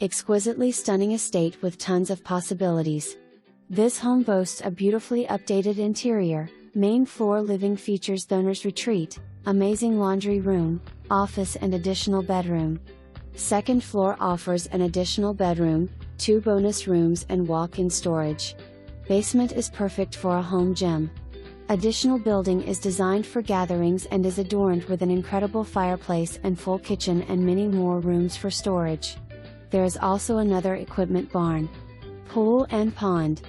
Exquisitely stunning estate with tons of possibilities. This home boasts a beautifully updated interior. Main floor living features the owner's retreat, amazing laundry room, office and additional bedroom. Second floor offers an additional bedroom, 2 bonus rooms and walk-in storage. Basement is perfect for a home gym. Additional building is designed for gatherings and is adorned with an incredible fireplace and full kitchen and many more rooms for storage. There is also another equipment barn. Pool and pond.